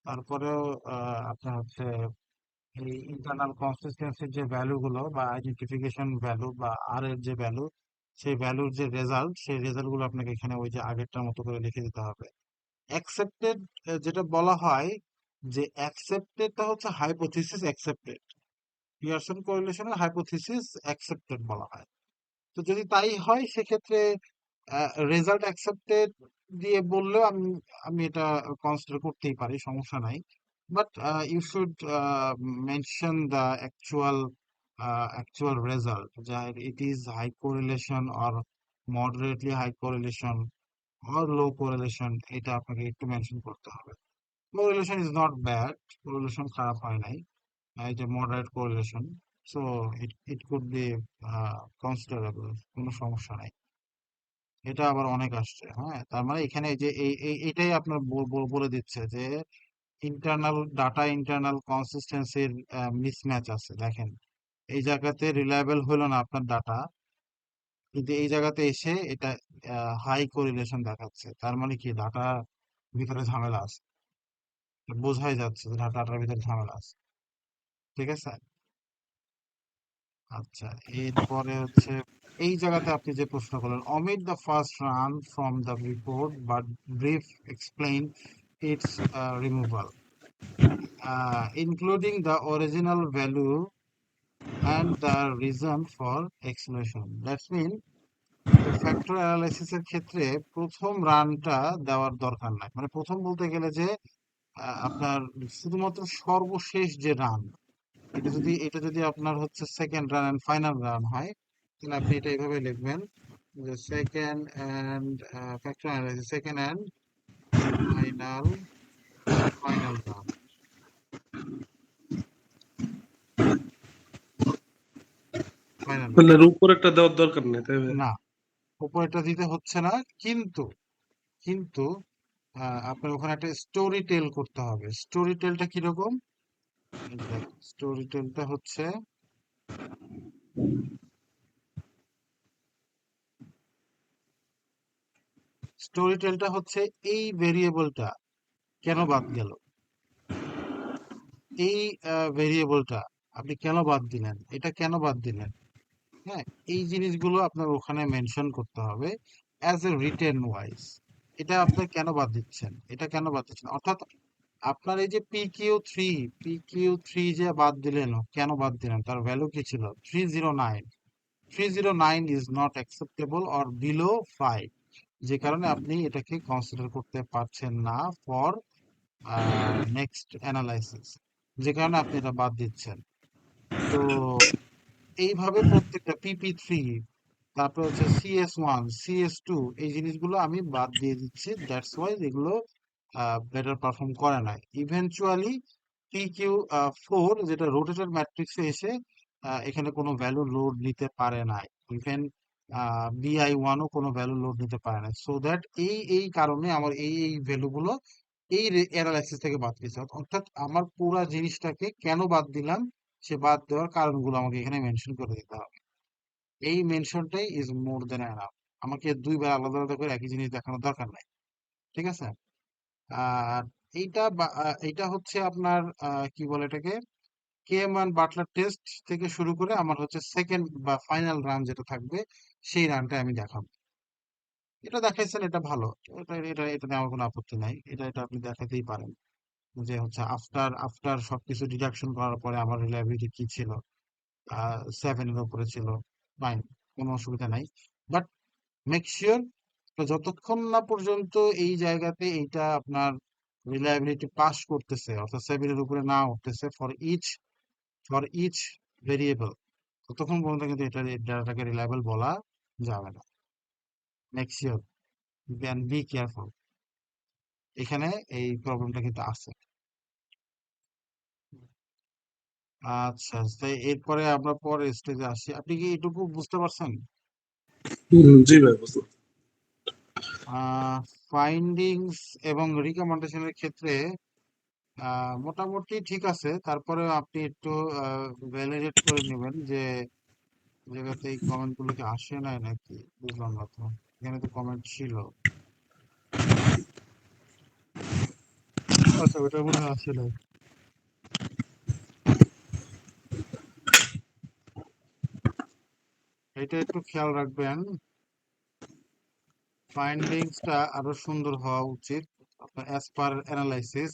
তারপরেও আপনার হচ্ছে এই ইন্টারনাল কনসিস্টেন্সির যে ভ্যালু গুলো বা আইডেন্টিফিকেশন ভ্যালু বা আর এর যে ভ্যালু, সেই ভ্যালুর যে রেজাল্ট, সেই রেজাল্ট গুলো আপনাকে এখানে ওই যে আগেরটার মতো করে লিখে দিতে হবে। অ্যাকসেপ্টেড, যেটা বলা হয় যে অ্যাকসেপ্টেডটা হচ্ছে হাইপোথিসিস অ্যাকসেপ্টেড, পিয়ারসন কোরিলেশনের হাইপোথিসিস অ্যাকসেপ্টেড বলা হয়। তো যদি তাই হয় সেক্ষেত্রে রেজাল্ট অ্যাকসেপ্টেড দিয়ে বললেও আমি আমি এটা কনসিডার করতেই পারি, সমস্যা নাই। But you should mention the actual result, যা it is high correlation or moderately high correlation or low correlation, এটা আপনাকে একটু মেনশন করতে হবে। Correlation is not bad, correlation খারাপ হয় নাই, এটা moderate correlation. So it could be considerable, কোনো সমস্যা নাই। এটা আবার অনেক আসছে, হ্যাঁ, তার মানে এখানে এই যে এটাই আপনার বলে দিচ্ছে যে ইন্টারনাল কনসিস্টেন্সির মিসম্যাচ আছে। দেখেন এই জায়গাতে রিলায়েবল হলো না আপনার ডাটা, কিন্তু এই জায়গাতে এসে এটা হাই কোরিলেশন দেখাচ্ছে, তার মানে কি ডাটা ভিতরে ঝামেলা আছে, বোঝাই যাচ্ছে যে ডাটার ভিতরে ঝামেলা আছে। ঠিক আছে, আচ্ছা, এরপরে হচ্ছে এই জায়গাতে আপনি যে প্রশ্ন করলেন, omit the first run from the report but brief explain its removal, including the original value and the reason for exclusion. That's mean factor analysis এর ক্ষেত্রে প্রথম রানটা দেওয়ার দরকার নাই, মানে প্রথম বলতে গেলে যে আপনার শুধুমাত্র সর্বশেষ যে রান, এটা যদি আপনার হচ্ছে second run and final run হয়, তাহলে আপনি এটা এইভাবে লিখবেন যে second and factor analysis, second and final final run. Final run তাহলে এর উপর একটা দেওয়ার দরকার নেই, তাই না? না, উপরেটা দিতে হচ্ছে না, কিন্তু কিন্তু আপনার ওখানে একটা স্টোরি টেল করতে হবে। স্টোরি টেলটা কিরকম, স্টোরি টেলটা হচ্ছে এই ভেরিয়েবলটা কেন বাদ গেল, এই ভেরিয়েবলটা আপনি কেন বাদ দিলেন, এটা কেন বাদ দিলেন। হ্যাঁ, এই জিনিসগুলো আপনার ওখানে মেনশন করতে হবে অ্যাজ এ রিটেন ওয়াইজ। এটা আপনি কেন বাদ দিচ্ছেন, এটা কেন বাদ দিচ্ছেন, অর্থাৎ আপনার এই যে পি কিউ থ্রি যে বাদ দিলেন, কেন বাদ দিলেন, তার ভ্যালু কি ছিল 309, 309 is not acceptable or below 5, যে কারণে আপনি এটাকে কনসিডার করতে পারছেন না ফর নেক্সট অ্যানালাইসিস, যে কারণে আপনি এটা বাদ দিচ্ছেন। তো এইভাবে প্রত্যেকটা PP3, তারপর হচ্ছে CS1, CS2, এই জিনিসগুলো আমি বাদ দিয়ে দিচ্ছি। দ্যাটস ওয়াই এগুলো বেটার পারফর্ম করে নাই। ইভেনচুয়ালি PQ4, যেটা রোটেটেড ম্যাট্রিক্সে এসে এখানে কোনো ভ্যালু লোড নিতে পারে নাই। ইভেন BI1ও কোনো ভ্যালু লোড নিতে পারে নাই। সো দ্যাট এই কারণে আমার এই ভ্যালুগুলো এই অ্যানালাইসিস থেকে বাদ দিয়েছে। অর্থাৎ আমার পুরা জিনিসটাকে কেন বাদ দিলাম, সে বাদ দেওয়ার কারণগুলো আমাকে এখানে মেনশন করে দিতে হবে। এই মেনশনটাই ইজ মোর দেন এনাফ। আমাকে দুইবার আলাদা আলাদা করে একই জিনিস দেখানোর দরকার নাই। ঠিক আছে? আর এইটা হচ্ছে আপনার কি বলে এটাকে, কেএম1 বাটলার টেস্ট থেকে শুরু করে আমার হচ্ছে সেকেন্ড বা ফাইনাল রান যেটা থাকবে, সেই রানটা আমি দেখাবো। এটা দেখাইছেন, এটা ভালো। এটা নিয়ে আমার কোনো আপত্তি নাই। এটা আপনি দেখাতেই পারেন যে হচ্ছে আফটার আফটার সবকিছু ডিডাকশন করার পরে আমার রিলায়েবিলিটি কি ছিল, 7 এর উপরে ছিল। ফাইন, কোনো অসুবিধা নাই। বাট মেক শিওর যতক্ষণ না পর্যন্ত এই জায়গাতে এইটা আপনার রিলায়েবিলিটি পাস করতেছে, অর্থাৎ 7 এর উপরে না উঠতেছে ফর ইচ ভেরিয়েবল, ততক্ষণ পর্যন্ত কিন্তু এটা ডাটাটাকে রিলায়েবল বলা যাবে না। Make sure then be careful, এখানে এই প্রবলেমটা কিন্তু আছে। আচ্ছা, তাই এরপরে আমরা পরের স্টেজে আসি। আপনি কি এটুকু বুঝতে পারছেন? জি ভাই, বুঝতে পারছি। ফাইন্ডিংস এবং রিকমেন্ডেশনের ক্ষেত্রে মোটামুটি ঠিক আছে। তারপরে আপনি একটু ভ্যালিডেট করে নেবেন যে জায়গাতে এই কমেন্ট গুলো কি আসে নাই নাকি, বুঝলাম না তো। এখানে তো কমেন্ট ছিল। আচ্ছা, ওটা মনে হয় আসে নাই। এটা একটু খেয়াল রাখবেন, ফাইন্ডিংসটা আরো সুন্দর হওয়া উচিত। আপনার অ্যাজ পার অ্যানালাইসিস,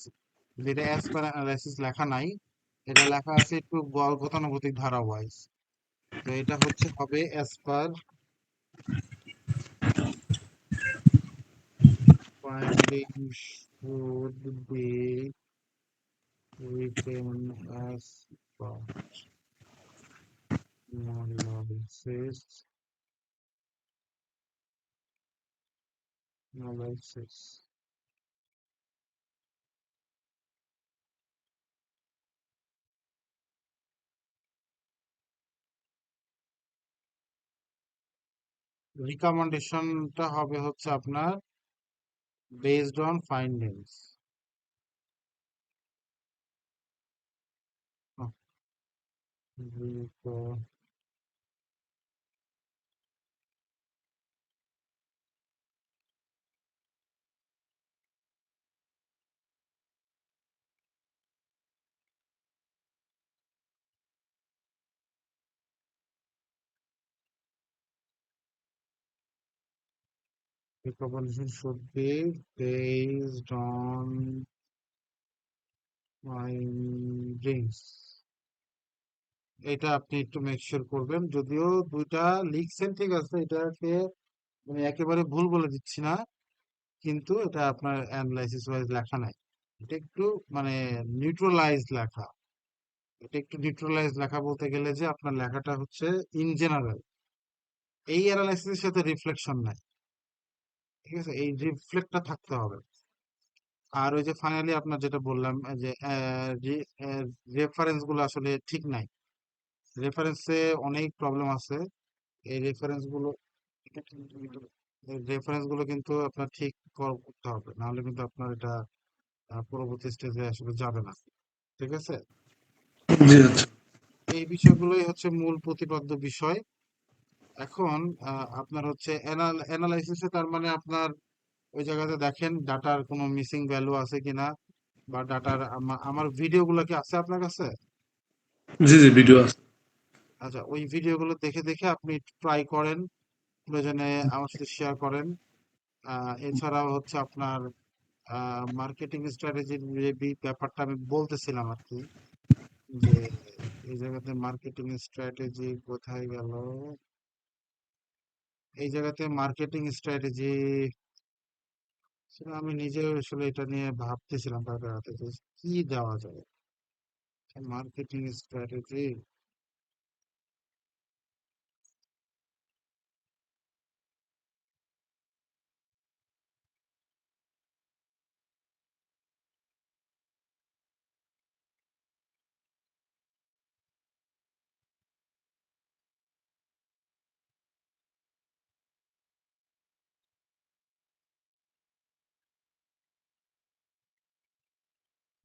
যেটা অ্যাজ পার অ্যানালাইসিস লেখা নাই, এটা লেখা আছে একটু গতানুগতিক ধারা ওয়াইজ। তো এটা হবে as per findings should be written as per analysis. Analysis. রিকমেন্ডেশনটা হবে হচ্ছে আপনার based on findings. Recommendation should be based on findings. এটা আপনি একটু মেক শিওর করবেন। যদিও দুইটা লিখছেন ঠিক আছে, এটাকে মানে একেবারে ভুল বলে দিচ্ছি না, কিন্তু এটা আপনার অ্যানালাইসিস ওয়াইজ লেখা নাই। এটা একটু মানে নিউট্রালাইজড লেখা। এটা একটু নিউট্রালাইজড লেখা বলতে গেলে যে আপনার লেখাটা হচ্ছে ইন জেনারেল, এই অ্যানালাইসিসের সাথে রিফ্লেকশন নাই। ঠিক আছে, এই রিফ্লেক্টটা থাকতে হবে। আর ওই যে ফাইনালি আপনার যেটা বললাম যে রেফারেন্স গুলো আসলে ঠিক নাই। রেফারেন্সে অনেক প্রবলেম আছে। এই রেফারেন্স গুলো কিন্তু আপনার ঠিক করতে হবে, নাহলে কিন্তু আপনার এটা পরবর্তী স্টেজে আসলে যাবে না। ঠিক আছে, জি আচ্ছা। এই বিষয়গুলোই হচ্ছে মূল প্রতিপাদ্য বিষয়। এখন আপনার হচ্ছে অ্যানালাইসিসে, তার মানে আপনার ওই জায়গাতে দেখেন ডাটার কোনো মিসিং ভ্যালু আছে কিনা, বা ডাটার আমার ভিডিওগুলো কি আছে আপনার কাছে? জি জি, ভিডিও আছে। আচ্ছা, ওই ভিডিওগুলো দেখে দেখে আপনি ট্রাই করেন, প্রয়োজনে আমার সাথে শেয়ার করেন। এছাড়াও হচ্ছে আপনার মার্কেটিং স্ট্র্যাটেজির যে ব্যাপারটা আমি বলতেছিলাম আর কি, যে এই জায়গাতে মার্কেটিং স্ট্র্যাটেজি কোথায় গেল, এই জায়গাতে মার্কেটিং স্ট্র্যাটেজি আমি নিজেও আসলে এটা নিয়ে ভাবতেছিলাম কালকে রাতে যে কি দেওয়া যায় মার্কেটিং স্ট্র্যাটেজি।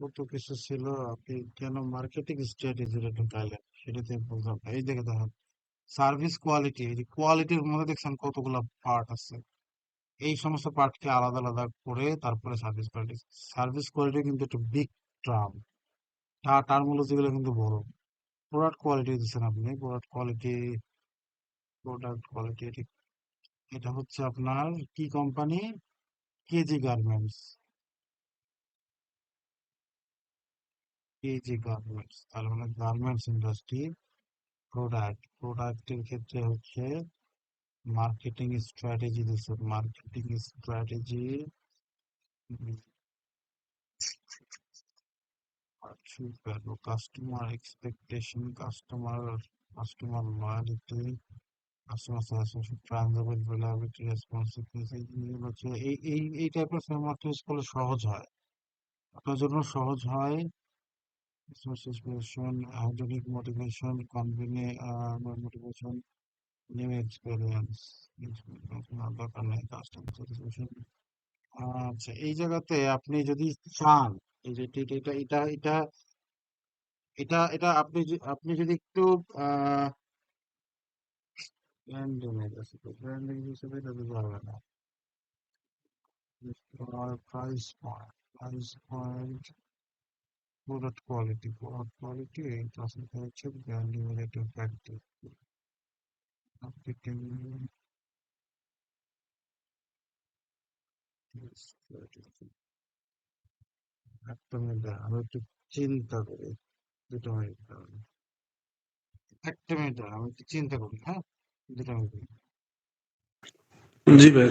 কত কিছু ছিল, আপনি কেন মার্কেটিং স্ট্র্যাটেজিটা ঢুকাইলেন সেটাতে বুঝলাম না। এই দেখে দেখেন সার্ভিস কোয়ালিটি, এই যে কোয়ালিটির মধ্যে দেখছেন কতগুলো পার্ট আছে, এই সমস্ত পার্টকে আলাদা আলাদা করে তারপরে সার্ভিস কোয়ালিটি। সার্ভিস কোয়ালিটি কিন্তু একটা বিগ টার্ম, টার্মোলজি গুলো কিন্তু বড়। প্রোডাক্ট কোয়ালিটি দিচ্ছেন আপনি, প্রোডাক্ট কোয়ালিটি এটা হচ্ছে আপনার কি কোম্পানি? KG garments. তার মানে গার্মেন্টস ইন্ডাস্ট্রি। প্রোডাক্টের ক্ষেত্রে হচ্ছে মার্কেটিং স্ট্র্যাটেজি দিচ্ছে, marketing strategy customer expectation, customer loyalty, customer satisfaction, tangible reliability, responsiveness. এইগুলো হচ্ছে এই টাইপের ফ্রেমওয়ার্ক ইউজ করলে সহজ হয়, আপনার জন্য সহজ হয়। Association, hygienic motivation, motivation, new experience, দরকার নেই, customer satisfaction। আচ্ছা, এই জায়গাতে আপনি যদি চান, এই যে এটা আপনি যদি একটু ব্র্যান্ডিং হিসেবে এটা দিতে পারবে না। প্রাইস পয়েন্ট, প্রোডাক্ট কোয়ালিটি এই ক্লাসিফাই হচ্ছে branding related factor. Marketing strategy, একটা মিনিট দাঁড়ান, আমি একটু চিন্তা করি, 2 মিনিট দাঁড়ান, একটা মিনিট দাঁড়ান, আমি একটু চিন্তা করি, হ্যাঁ, 2 মিনিট। জি ভাই।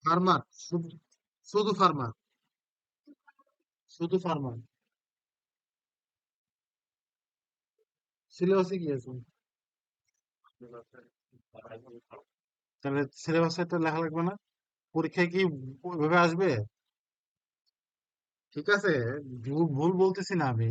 ফার্মার, শুধু শুধু ফার্মার, শুধু ফার্মার সিলেবাসে কি আছে? তাহলে সিলেবাসে তো লেখা লাগবে না? পরীক্ষায় কি ওইভাবে আসবে? ঠিক আছে, ভুল ভুল বলতেছি না আমি।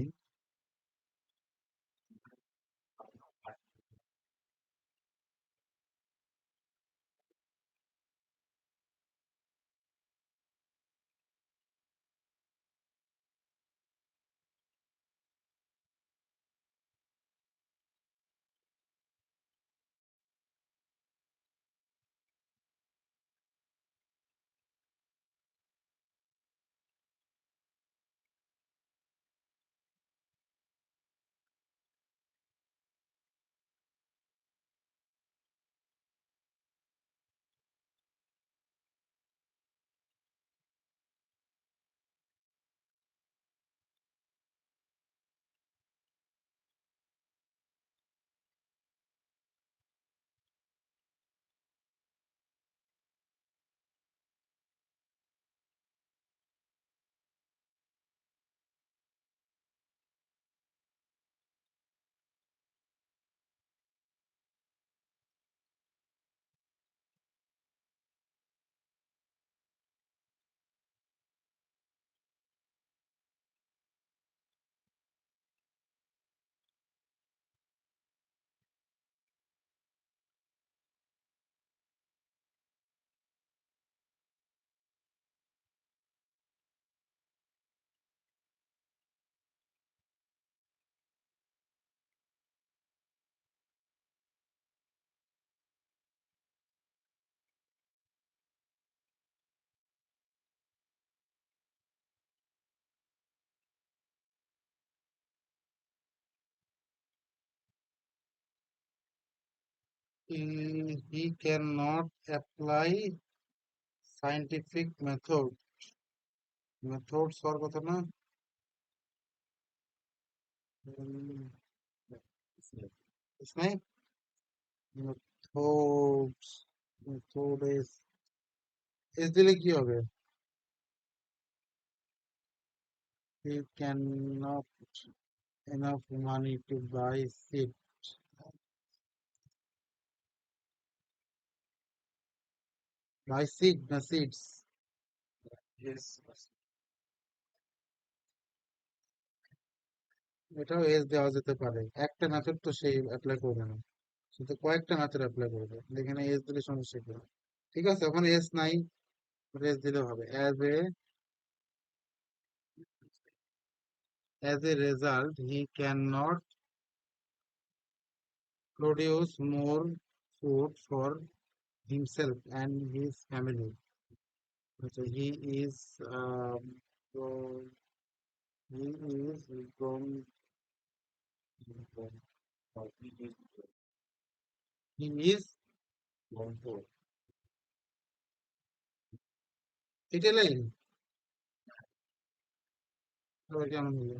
he cannot apply scientific methods হওয়ার কথা না? इसमें methods methods এস দিলে কি হবে? he cannot enough money to buy seed. Buy seed না seeds? এটাও এস দেওয়া যেতে পারে, একটা মেথড তো সে অ্যাপ্লাই করবে না, সে তো কয়েকটা মেথড অ্যাপ্লাই করবে, এখানে এস দিলে সমস্যা কি? ঠিক আছে, ওখানে এস নাই, এস দিলে হবে as a result he cannot produce more food for himself and his family. So so he is going he is এটা লাইন কেমন হলো?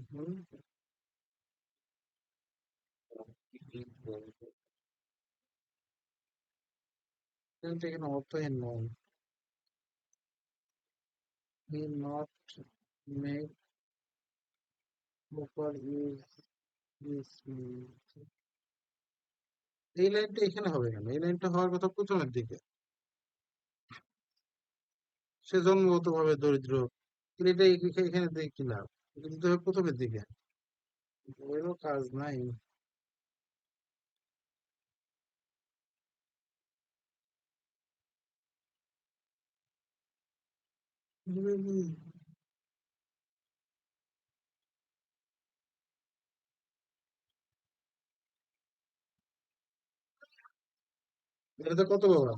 এটা এখানে অর্থহীন নয়। He not make proper use this এই লাইনটা এখানে হবে কেন? এই লাইনটা হওয়ার কথা প্রথমের দিকে। সে জন্মগত ভাবে দরিদ্র, কিন্তু এটা এখানে দিয়ে কি লাভ? এটা দিতে হবে প্রথমের দিকে। ওইরও কাজ নাই। এটা কত বাবা?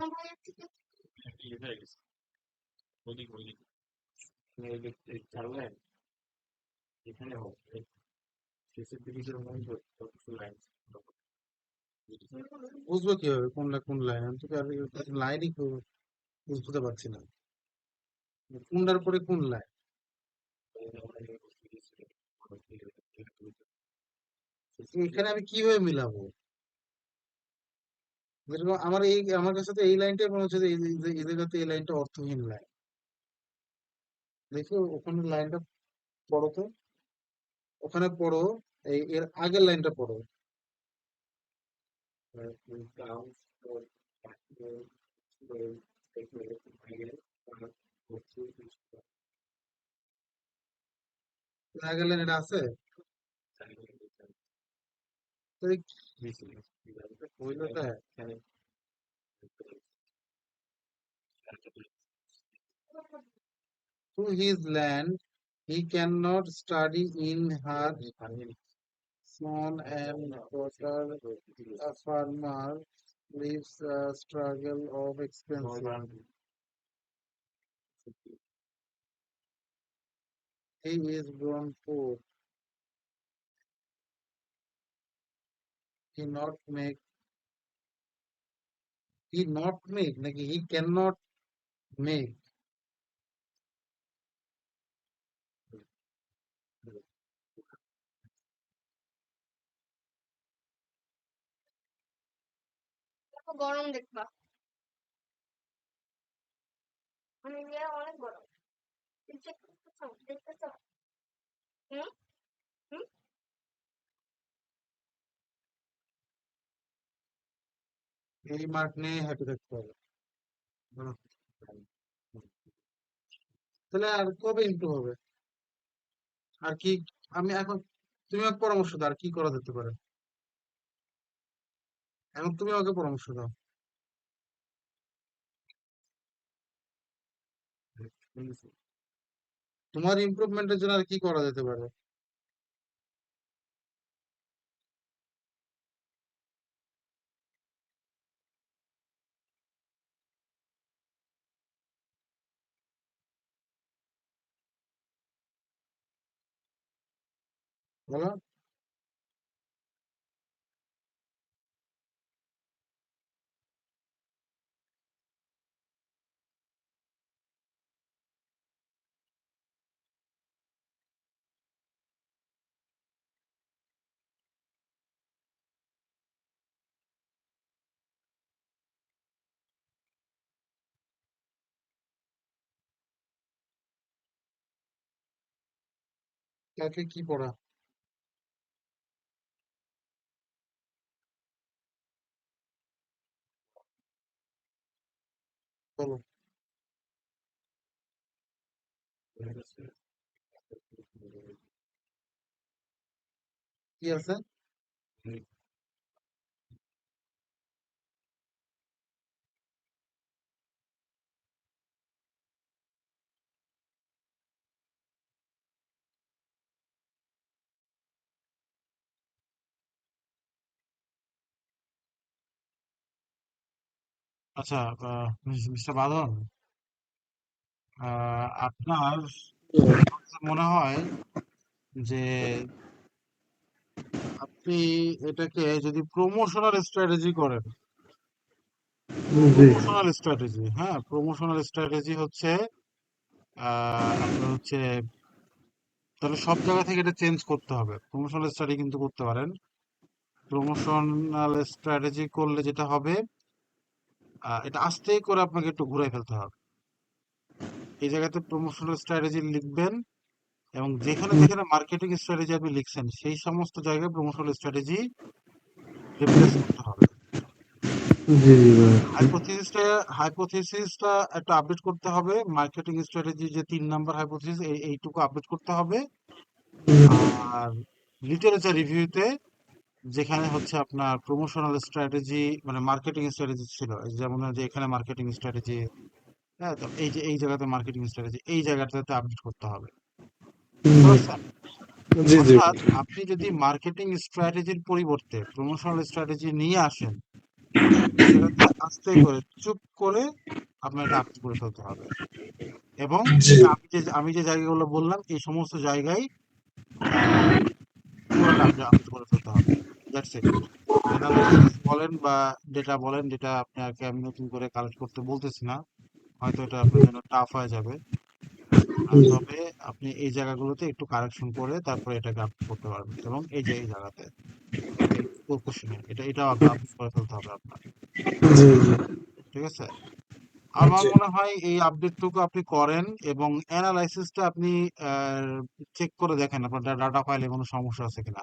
বুঝবো কিভাবে কোনটা কোন লাইন? আমি তো আর লাইনই বুঝতে পারছি না, কোনটার পরে কোন লাইন। এখানে আমি কিভাবে মিলাবো? যেরকম আমার কাছে তো এই লাইনটাই মনে হচ্ছে যে এই জায়গাতে এই লাইনটা অর্থহীন লাইন। দেখো ওখানে লাইনটা পড়ো তো, ওখানে পড়ো, এর আগের লাইনটা পড়ো। এর আগের লাইন এটা আছে? তো হইলোটা to his land he cannot study in her son and daughter. A farmer lives a struggle of expensive. He is grown poor. He not make he not make নাকি he cannot make? দেখো গরম দেখবা, India অনেক গরম। দেখতেছো দেখতেছো? হুম হুম। এই mark নিয়ে হ্যাপি থাকতে হবে। হুম। তাহলে আর কবে ইমপ্রুভ হবে? আর কি আমি এখন, তুমি আমাকে পরামর্শ দাও আর কি করা যেতে পারে? এখন তুমি আমাকে পরামর্শ দাও। তোমার ইমপ্রুভমেন্টের জন্য আর কি করা যেতে পারে? বলো। কালকে কি পড়া? বলো। কি আছে? আচ্ছা, মিস্টার বাঁধন, আপনার আমার কাছে মনে হয় যে আপনি এটাকে যদি প্রমোশনাল স্ট্র্যাটেজি করেন, জি প্রমোশনাল স্ট্র্যাটেজি, হ্যাঁ, প্রমোশনাল স্ট্র্যাটেজি হচ্ছে আপনার হচ্ছে তাহলে সব জায়গা থেকে এটা চেঞ্জ করতে হবে। প্রমোশনাল স্ট্র্যাটেজি কিন্তু করতে পারেন। প্রমোশনাল স্ট্র্যাটেজি করলে যেটা হবে, এটা আস্তে করে আপনাকে একটু ঘুরাই ফেলতে হবে। এই জায়গাতে প্রমোশনাল স্ট্র্যাটেজি লিখবেন এবং যেখানে যেখানে মার্কেটিং স্ট্র্যাটেজি আপনি লিখছেন সেই সমস্ত জায়গায় প্রমোশনাল স্ট্র্যাটেজি রিপ্লেস করতে হবে। জি জি ভাই। হাইপোথিসিসটা হাইপোথিসিসটা একটু আপডেট করতে হবে। মার্কেটিং স্ট্র্যাটেজি যে 3 নাম্বার হাইপোথিসিস এইটুকু আপডেট করতে হবে। আর লিটারেচার রিভিউতে যেখানে হচ্ছে আপনার প্রমোশনাল স্ট্র্যাটেজি মানে মার্কেটিং স্ট্র্যাটেজি ছিল, এই যেমন যে এখানে মার্কেটিং স্ট্র্যাটেজি, হ্যাঁ, তো এই যে এই জায়গাতে মার্কেটিং স্ট্র্যাটেজি এই জায়গাটাতে আপডেট করতে হবে। বুঝতে পারছেন? জি জি অর্থাৎ ভাই। আপনি যদি মার্কেটিং স্ট্র্যাটেজির পরিবর্তে প্রমোশনাল স্ট্র্যাটেজি নিয়ে আসেন, এই জায়গাতে আস্তে করে চুপ করে আপনার এটা আপডেট করে ফেলতে হবে। এবং জি এই যে আমি যে জায়গাগুলো বললাম এই সমস্ত জায়গায় আহ পুরোটা আপডেট করে ফেলতে হবে। That's it. অ্যানালাইসিস বলেন বা ডেটা বলেন, যেটা আপনাকে আমি নতুন করে কালেক্ট করতে বলতেছি না, হয়তো এটা আপনার জন্য টাফ হয়ে যাবে। তবে আপনি এই জায়গাগুলোতে একটু কারেকশন করে তারপরে এটাকে আপডেট করতে পারবেন এবং এই যে এই জায়গাতে এই কোশ্চেনে এটা আপডেট করে ফেলতে হবে আপনার। জি জি ঠিক আছে? আমার জি মনে হয় এই আপডেটটুকু আপনি করেন এবং অ্যানালাইসিসটা আপনি চেক করে দেখেন আপনার ডাটা ফাইলে কোনো সমস্যা আছে কিনা।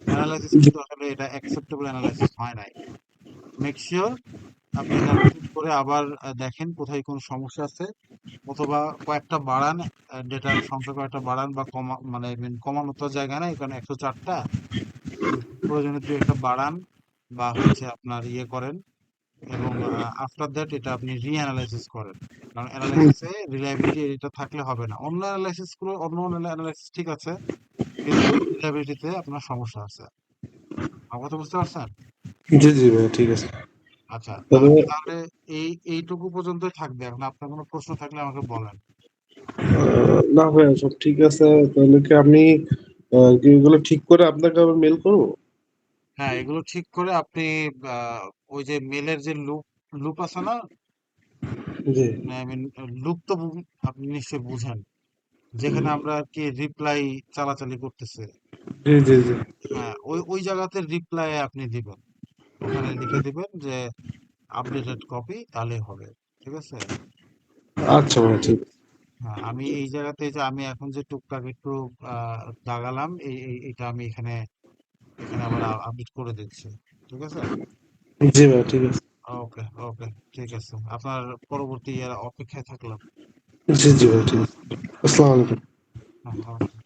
অ্যানালাইসিস কিন্তু আসলে এটা অ্যাকসেপ্টেবল অ্যানালাইসিস হয় নাই। মেক শিওর আপনি এটা রিপিট করে আবার দেখেন কোথায় কোনো সমস্যা আছে, অথবা কয়েকটা বাড়ান, ডেটার সংখ্যা কয়েকটা বাড়ান বা কমা, মানে কমানোর তো জায়গা নাই কারণ 104টা, প্রয়োজনে দু একটা বাড়ান বা হচ্ছে আপনার ইয়ে করেন এবং আফটার দ্যাট এটা আপনি রিঅ্যানালাইসিস করেন। কারণ অ্যানালাইসিসে রিলায়েবিলিটি এটা থাকলে হবে না। অন্য অ্যানালাইসিস গুলো, অন্য অ্যানালাইসিস ঠিক আছে, কিন্তু রিলায়েবিলিটিতে আপনার সমস্যা আছে। আমার কথা বুঝতে পারছেন? জি জি ভাই, ঠিক আছে। আচ্ছা, তবে তাহলে এইটুকু পর্যন্তই থাকবে। এখন আপনার কোনো প্রশ্ন থাকলে আমাকে বলেন। না ভাই, সব ঠিক আছে। তাহলে কি আমি কি এগুলো ঠিক করে আপনাকে আবার মেল করবো? হ্যাঁ, এগুলো ঠিক করে আপনি ওই যে মেলের যে লুপ লুপ আছে না, জি আই মিন লুপ তো আপনি নিশ্চয়ই বুঝেন, যেখানে আমরা আর কি রিপ্লাই চালাচালি করতেছে। জি জি জি। হ্যাঁ, ওই ওই জায়গাতে রিপ্লাই আপনি দিবেন, ওখানে লিখে দিবেন যে আপডেটেড কপি, তাহলেই হবে। ঠিক আছে? আচ্ছা ভাই, ঠিক আছে। হ্যাঁ, আমি এই জায়গাতে যে আমি এখন যে টুকটাক একটু দাগালাম, এইটা আমি এখানে এখানে আবার আপডেট করে দিচ্ছি। ঠিক আছে? জি ভাই, ঠিক আছে। ওকে, ওকে, ঠিক আছে। আপনার পরবর্তী অপেক্ষায় থাকলাম। জি জি ভাই, ঠিক আছে। আসসালামু আলাইকুম। হ্যাঁ, ওকে।